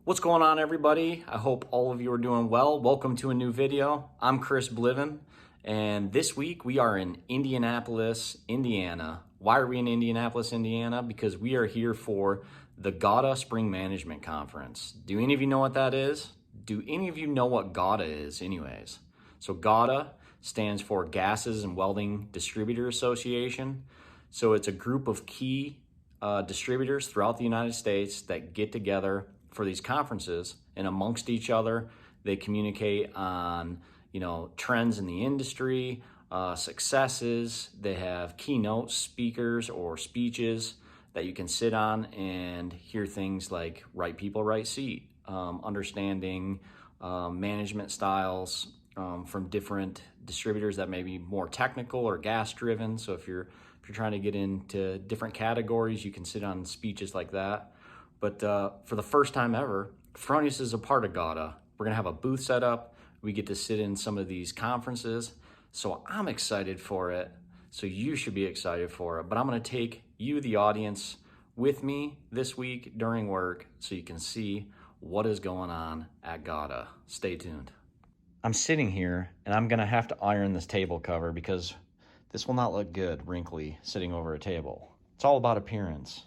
What's going on, everybody? I hope all of you are doing well. Welcome to a new video. I'm Chris Bliven, and this week we are in Indianapolis, Indiana. Why are we in Indianapolis, Indiana? Because we are here for the GAWDA Spring Management Conference. Do any of you know what that is? Do any of you know what GAWDA is anyways? So GAWDA stands for Gases and Welding Distributor Association. So it's a group of key distributors throughout the United States that get together for these conferences, and amongst each other they communicate on trends in the industry, successes. They have keynote speakers or speeches that you can sit on and hear things like right people, right seat, understanding management styles from different distributors that may be more technical or gas driven. So if you're trying to get into different categories, you can sit on speeches like that. But for the first time ever, Fronius is a part of GAWDA. We're gonna have a booth set up. We get to sit in some of these conferences. So I'm excited for it. So you should be excited for it. But I'm gonna take you, the audience, with me this week during work so you can see what is going on at GAWDA. Stay tuned. I'm sitting here and I'm gonna have to iron this table cover because this will not look good, wrinkly, sitting over a table. It's all about appearance.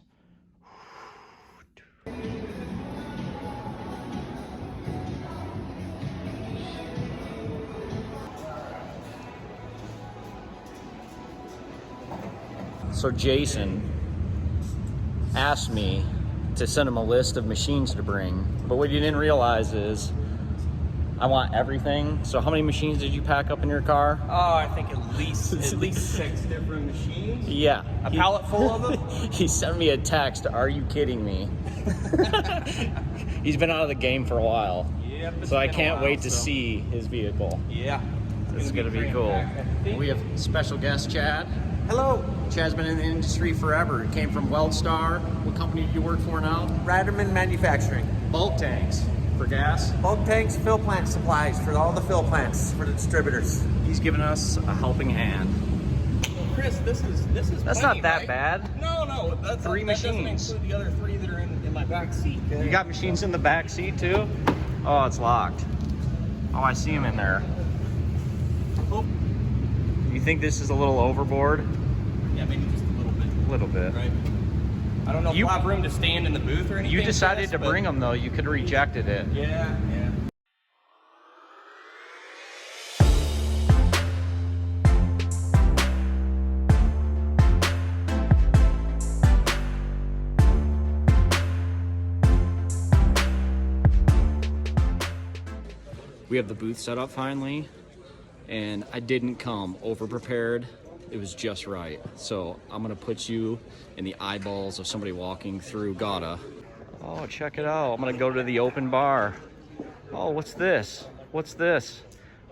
So Jason asked me to send him a list of machines to bring, but what you didn't realize is I want everything. So how many machines did you pack up in your car? Oh, I think at least 6 different machines. Yeah. A pallet full of them? He sent me a text, are you kidding me? He's been out of the game for a while. Yep. So I can't wait to see his vehicle. Yeah. This is gonna be cool. We have special guest Chad. Hello. Chad's been in the industry forever. He came from WeldStar. What company do you work for now? Ratterman Manufacturing. Bulk tanks for gas. Bulk tanks, fill plant supplies for all the fill plants for the distributors. He's given us a helping hand. Well, Chris, this is That's plenty, not that right? bad. No, that's Three that machines. doesn't include the other 3 that are in my back seat. You got machines in the back seat too? Oh, it's locked. Oh, I see him in there. Oh. You think this is a little overboard? Yeah, maybe just a little bit. A little bit. Right. I don't know if You- we'll have room to stand in the booth or anything. You decided Chris, to bring them though. You could have rejected it. Yeah. We have the booth set up finally, and I didn't come over prepared. It was just right. So I'm gonna put you in the eyeballs of somebody walking through GAWDA. Oh, check it out. I'm gonna go to the open bar. Oh, what's this? What's this?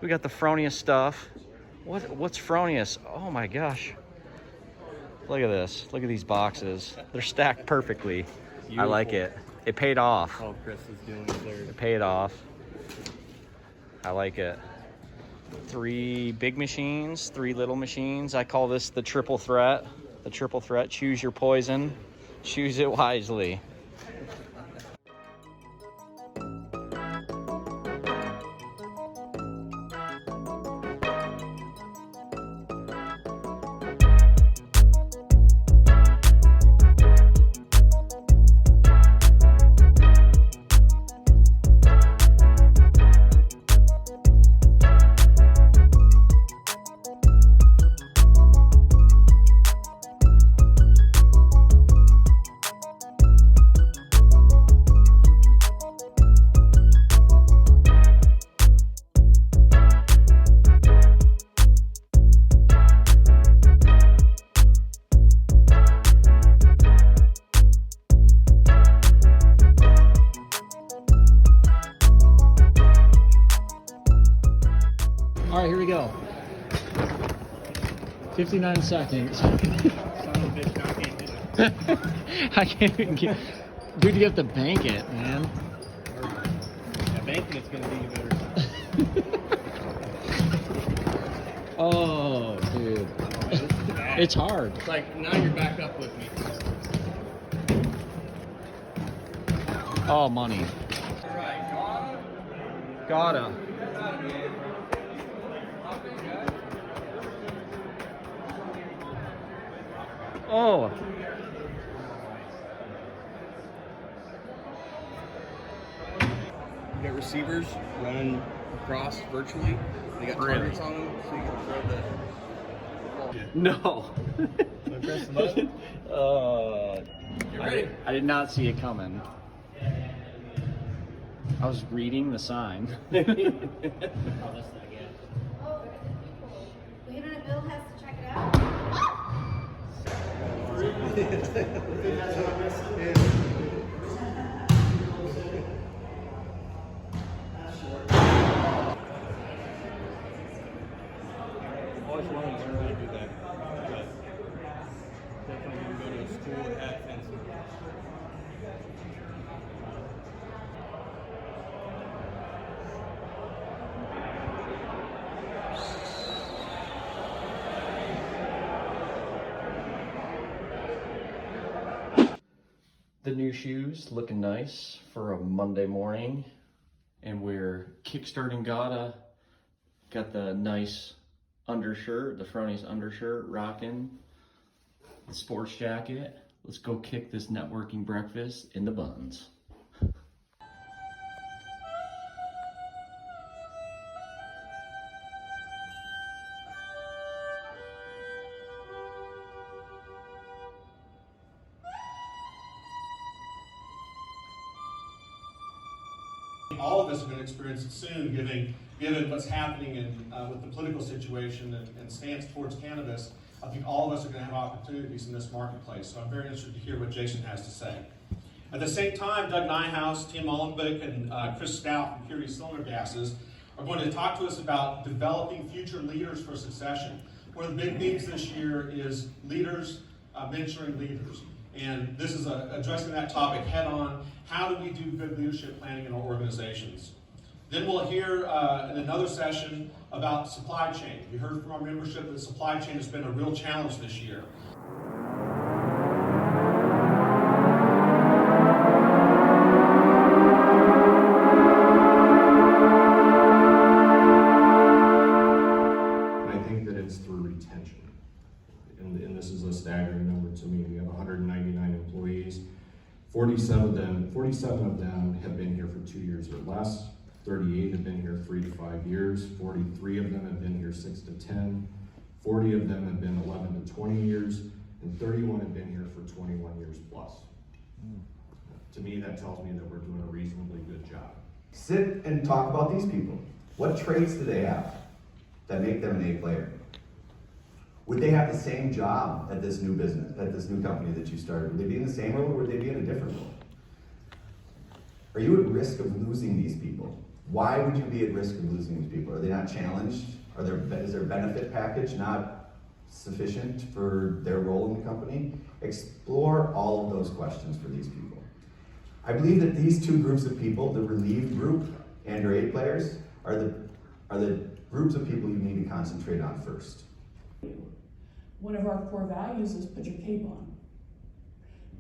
We got the Fronius stuff. What's Fronius? Oh my gosh. Look at this. Look at these boxes. They're stacked perfectly. I like it. It paid off. Oh, Chris is doing it there. It paid off. I like it. 3 big machines, 3 little machines. I call this the triple threat. The triple threat. Choose your poison. Choose it wisely. All right, here we go. 59 seconds. Son of a bitch, I can't do it. I can't even get... Dude, you have to bank it, man. Yeah, banking it's gonna be better. Oh, dude. It's hard. It's like, now you're back up with me. Oh, money. GAWDA. Oh. You got receivers running across virtually. They got Really? targets on them, so you can throw the. No. Press the button. You ready? I did not see it coming. I was reading the sign. Wait a minute, Bill has to check it out. Always wanted to learn how to do that. But definitely didn't go to a school that had fencing. The new shoes looking nice for a Monday morning, and we're kickstarting GAWDA. Got the nice undershirt, the fronties undershirt, rocking the sports jacket. Let's go kick this networking breakfast in the buns. All of us are going to experience it soon, given what's happening with the political situation and stance towards cannabis. I think all of us are going to have opportunities in this marketplace. So I'm very interested to hear what Jason has to say. At the same time, Doug Nyhouse, Tim Ollenbeck, and Chris Stout from Purity Cylinder Gases are going to talk to us about developing future leaders for succession. One of the big themes this year is leaders mentoring leaders. And this is addressing that topic head on. How do we do good leadership planning in our organizations? Then we'll hear in another session about supply chain. We heard from our membership that supply chain has been a real challenge this year. And I think that it's through retention. And this is a staggering number to me. We have 199 employees. 47 of them have been here for 2 years or less. 38 have been here 3 to 5 years. 43 of them have been here 6 to 10. 40 of them have been 11 to 20 years. And 31 have been here for 21 years plus. To me, that tells me that we're doing a reasonably good job. Sit and talk about these people. What traits do they have that make them an A player? Would they have the same job at this new business, at this new company that you started? Would they be in the same role or would they be in a different role? Are you at risk of losing these people? Why would you be at risk of losing these people? Are they not challenged? Is their benefit package not sufficient for their role in the company? Explore all of those questions for these people. I believe that these two groups of people, the relieved group and your A players, are the groups of people you need to concentrate on first. One of our core values is put your cape on.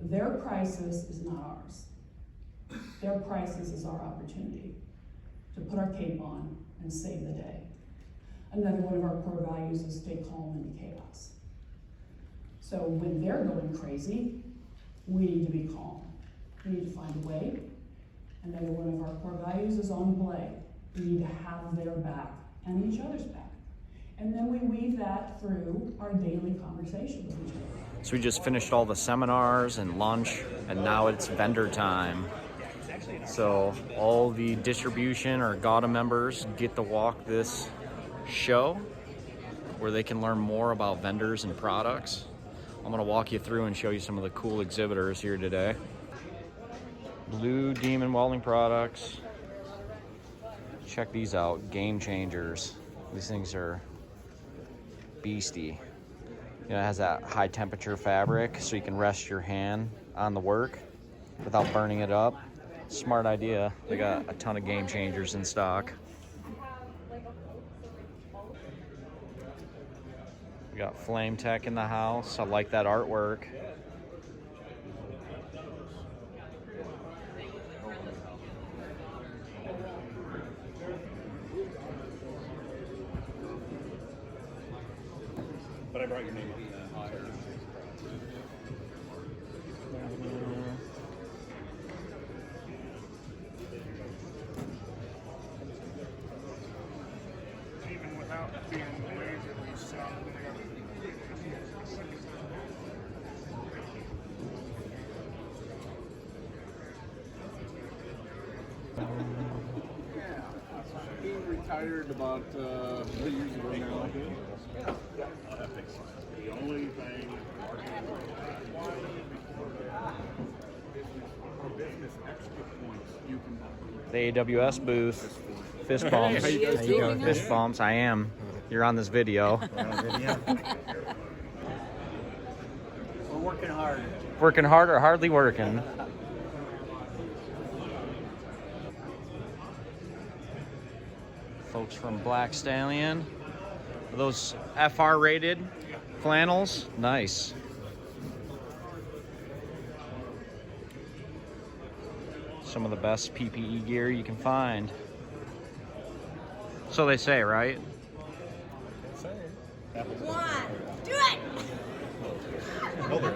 Their crisis is not ours. Their crisis is our opportunity to put our cape on and save the day. Another one of our core values is stay calm in the chaos. So when they're going crazy, we need to be calm. We need to find a way. Another one of our core values is on play. We need to have their back and each other's back. And then we weave that through our daily conversation with each other. So we just finished all the seminars and lunch, and now it's vendor time. So all the distribution or GAWDA members get to walk this show where they can learn more about vendors and products. I'm gonna walk you through and show you some of the cool exhibitors here today. Blue Demon Welding products. Check these out, game changers. These things are beastie. You know, it has that high temperature fabric so you can rest your hand on the work without burning it up. Smart idea. They got a ton of game changers in stock. We got Flame Tech in the house. I like that artwork. But I brought your name up. Even without being majorly sound. He retired about 3 years ago now. The only thing business extra points you can The AWS booth. Fist bumps. How you guys doing? Fist bumps. I am. You're on this video. We're working hard. Working hard or hardly working? Folks from Black Stallion. Are those FR rated flannels? Nice. Some of the best PPE gear you can find. So they say, right? One. Do it. Oh god,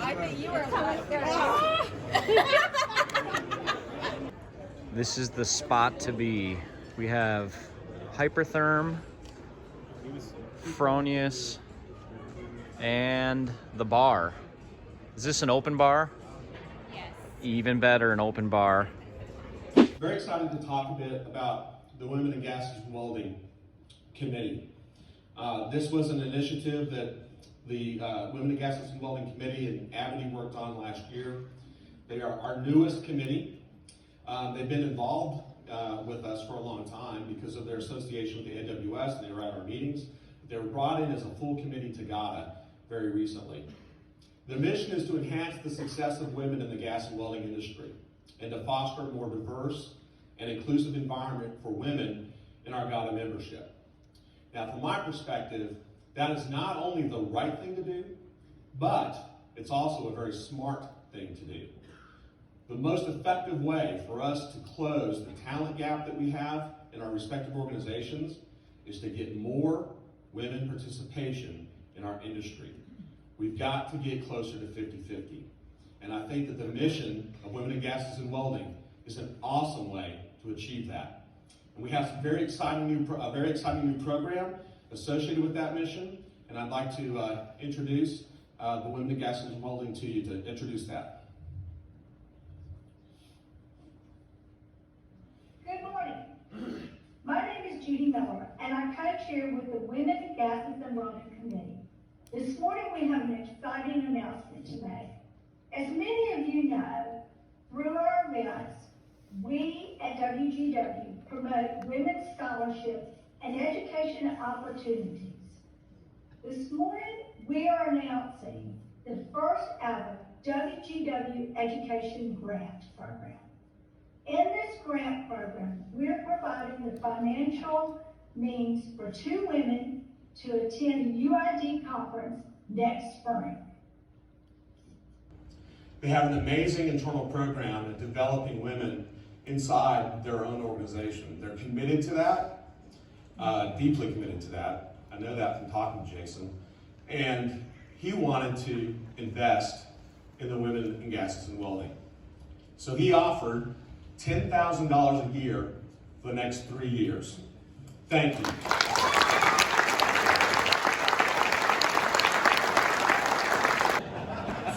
I think you were This is the spot to be. We have Hypertherm, Fronius, and the bar. Is this an open bar? Yes. Even better, an open bar. Very excited to talk a bit about the Women in Gases and Welding Committee. This was an initiative that the Women in Gases and Welding Committee and Abity worked on last year. They are our newest committee. They've been involved with us for a long time because of their association with the AWS, and they were at our meetings. They were brought in as a full committee to GADA very recently. The mission is to enhance the success of women in the gas and welding industry and to foster a more diverse and inclusive environment for women in our GADA membership. Now, from my perspective, that is not only the right thing to do, but it's also a very smart thing to do. The most effective way for us to close the talent gap that we have in our respective organizations is to get more women participation in our industry. We've got to get closer to 50-50. And I think that the mission of Women in Gases and Welding is an awesome way to achieve that. And we have some very exciting new program associated with that mission. And I'd like to introduce the Women in Gases and Welding to you to introduce that. Good morning. My name is Judy Miller, and I co-chair with the Women in Gases and Welding Committee. This morning we have an exciting announcement to make. As many of you know, through our events, we at WGW promote women's scholarships and education opportunities. This morning we are announcing the first ever WGW Education Grant Program. In this grant program, we're providing the financial means for 2 women to attend the UID conference next spring. They have an amazing internal program at developing women inside their own organization. They're committed to that, deeply committed to that. I know that from talking to Jason. And he wanted to invest in the Women in Gases and Welding. So he offered $10,000 a year for the next 3 years. Thank you.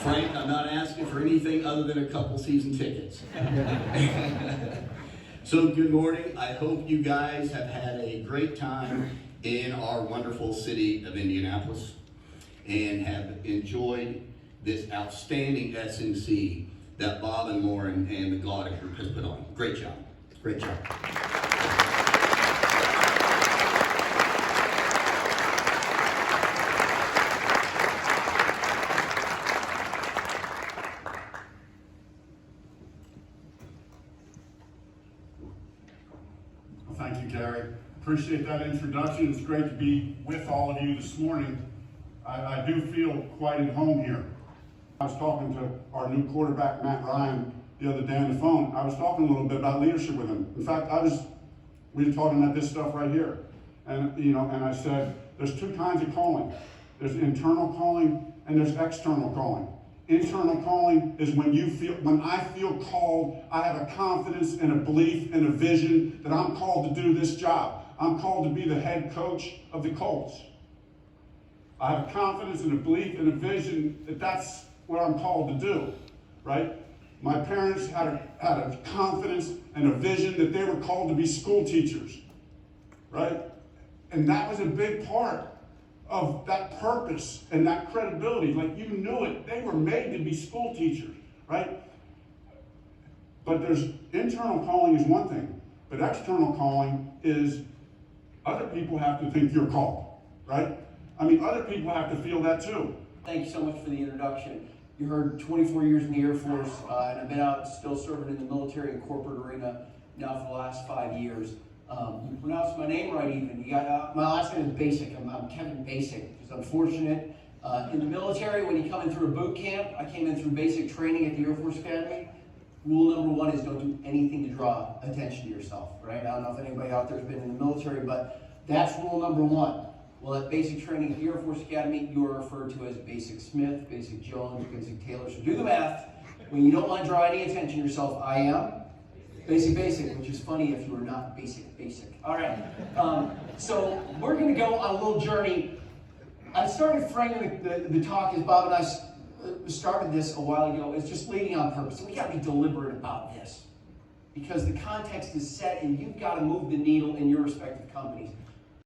Frank, I'm not asking for anything other than a couple season tickets. So good morning. I hope you guys have had a great time in our wonderful city of Indianapolis and have enjoyed this outstanding SNC that Bob and Lauren and the GAWDA group has put on. Great job. Great job. Well, thank you, Gary. Appreciate that introduction. It's great to be with all of you this morning. I do feel quite at home here. I was talking to our new quarterback, Matt Ryan, the other day on the phone. I was talking a little bit about leadership with him. In fact, we were talking about this stuff right here. And, and I said, there's two kinds of calling. There's internal calling and there's external calling. Internal calling is when I feel called, I have a confidence and a belief and a vision that I'm called to do this job. I'm called to be the head coach of the Colts. I have a confidence and a belief and a vision that that's what I'm called to do, right? My parents had a confidence and a vision that they were called to be school teachers, right? And that was a big part of that purpose and that credibility. Like, you knew it. They were made to be school teachers, right? But there's internal calling is one thing, but external calling is other people have to think you're called, right? I mean, other people have to feel that too. Thank you so much for the introduction. You heard 24 years in the Air Force, and I've been out still serving in the military and corporate arena now for the last 5 years. You pronounced my name right even. You got my last name is Basic. I'm Kevin Basic. It's unfortunate. In the military, when you come in through a boot camp, I came in through basic training at the Air Force Academy. Rule number one is don't do anything to draw attention to yourself, right? I don't know if anybody out there has been in the military, but that's rule number one. Well, at basic training at the Air Force Academy, you are referred to as Basic Smith, Basic Jones, Basic Taylor. So do the math. When you don't want to draw any attention to yourself, I am Basic Basic, which is funny if you are not Basic. All right. So we're going to go on a little journey. I started framing the talk as Bob and I started this a while ago. It's just leading on purpose. So we got to be deliberate about this because the context is set and you've got to move the needle in your respective companies.